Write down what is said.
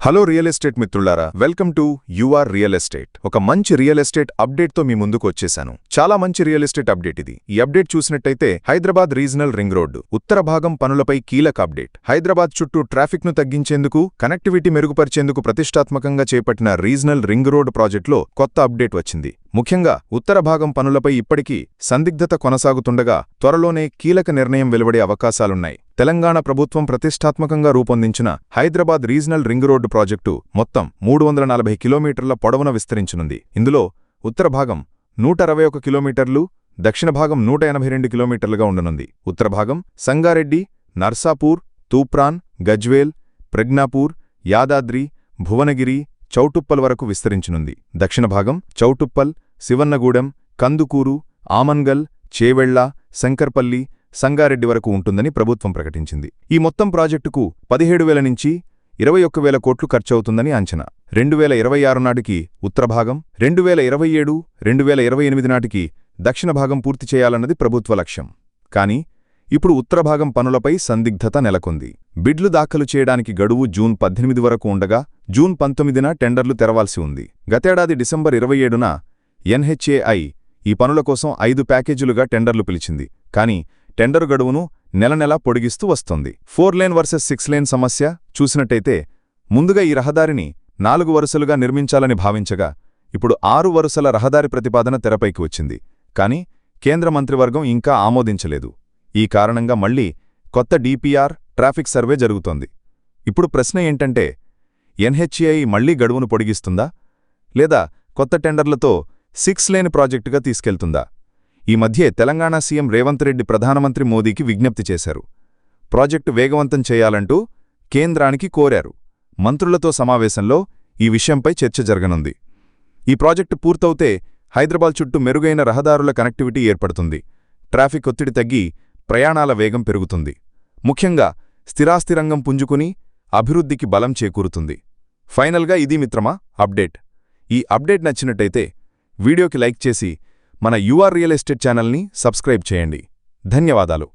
Hello real estate మిత్రులారా, welcome to UR real estate. ఒక మంచి రియల్ ఎస్టేట్ అప్డేట్తో మీ ముందుకు వచ్చేశాను. చాలా మంచి రియల్ ఎస్టేట్ అప్డేట్ ఇది. ఈ అప్డేట్ చూసినట్టయితే హైదరాబాద్ రీజనల్ రింగ్ రోడ్డు ఉత్తర భాగం పనులపై కీలక అప్డేట్. హైదరాబాద్ చుట్టూ ట్రాఫిక్ను తగ్గించేందుకు, కనెక్టివిటీ మెరుగుపరిచేందుకు ప్రతిష్టాత్మకంగా చేపట్టిన రీజనల్ రింగ్ రోడ్ ప్రాజెక్టులో కొత్త అప్డేట్ వచ్చింది. ముఖ్యంగా ఉత్తర భాగం పనులపై ఇప్పటికీ సందిగ్ధత కొనసాగుతుండగా త్వరలోనే కీలక నిర్ణయం వెలువడే అవకాశాలున్నాయి. తెలంగాణ ప్రభుత్వం ప్రతిష్టాత్మకంగా రూపొందించిన Hyderabad regional ring road project మొత్తం 340 కిలోమీటర్ల పొడవున విస్తరించనుంది. ఇందులో ఉత్తర భాగం 161 కిలోమీటర్లు, దక్షిణ భాగం 182 కిలోమీటర్లుగా ఉండనుంది. ఉత్తర భాగం సంగారెడ్డి, నర్సాపూర్, తూప్రాన్, గజ్వేల్, ప్రజ్ఞాపూర్, యాదాద్రి, భువనగిరి, చౌటుప్పల్ వరకు విస్తరించనుంది. దక్షిణ భాగం చౌటుప్పల్, శివన్నగూడెం, కందుకూరు, ఆమన్గల్, చేవెళ్ల, శంకర్పల్లి, సంగారెడ్డి వరకు ఉంటుందని ప్రభుత్వం ప్రకటించింది. ఈ మొత్తం ప్రాజెక్టుకు 17,000 నుంచి 21,000 కోట్లు ఖర్చవుతుందని అంచనా. 2026 నాటికి ఉత్తర భాగం, 2027, 2028 నాటికి దక్షిణ భాగం పూర్తి చేయాలన్నది ప్రభుత్వ లక్ష్యం. కానీ ఇప్పుడు ఉత్తర భాగం పనులపై సందిగ్ధత నెలకొంది. బిడ్లు దాఖలు చేయడానికి గడువు జూన్ 18 వరకు ఉండగా జూన్ 19న టెండర్లు తెరవాల్సి ఉంది. గతేడాది డిసెంబర్ 27న ఎన్హెచ్ఏఐ ఈ పనుల కోసం 5 ప్యాకేజీలుగా టెండర్లు పిలిచింది. కానీ టెండరు గడువును నెలనెలా పొడిగిస్తూ వస్తోంది. 4 లేన్ వర్సెస్ 6 లేన్ సమస్య చూసినట్టయితే ముందుగా ఈ రహదారిని 4 వరుసలుగా నిర్మించాలని భావించగా ఇప్పుడు 6 వరుసల రహదారి ప్రతిపాదన తెరపైకి వచ్చింది. కానీ కేంద్ర మంత్రివర్గం ఇంకా ఆమోదించలేదు. ఈ కారణంగా మళ్లీ కొత్త డిపిఆర్, ట్రాఫిక్ సర్వే జరుగుతోంది. ఇప్పుడు ప్రశ్న ఏంటంటే, ఎన్హెచ్ఏఐ మళ్లీ గడువును పొడిగిస్తుందా, లేదా కొత్త టెండర్లతో 6 లేన్ ప్రాజెక్టుగా తీసుకెళ్తుందా? ఈ మధ్యే తెలంగాణ సీఎం రేవంత్ రెడ్డి ప్రధానమంత్రి మోదీకి విజ్ఞప్తి చేశారు. ప్రాజెక్టు వేగవంతం చేయాలంటూ కేంద్రానికి కోరారు. మంత్రులతో సమావేశంలో ఈ విషయంపై చర్చ జరగనుంది. ఈ ప్రాజెక్టు పూర్తవుతే హైదరాబాద్ చుట్టూ మెరుగైన రహదారుల కనెక్టివిటీ ఏర్పడుతుంది. ట్రాఫిక్ ఒత్తిడి తగ్గి ప్రయాణాల వేగం పెరుగుతుంది. ముఖ్యంగా స్థిరాస్తి రంగం పుంజుకుని అభివృద్ధికి బలం చేకూరుతుంది. ఫైనల్గా ఇది మిత్రమా అప్డేట్. ఈ అప్డేట్ నచ్చినట్టయితే వీడియోకి లైక్ చేసి మన యూఆర్ రియల్ ఎస్టేట్ ఛానల్ని సబ్స్క్రైబ్ చేయండి. ధన్యవాదాలు.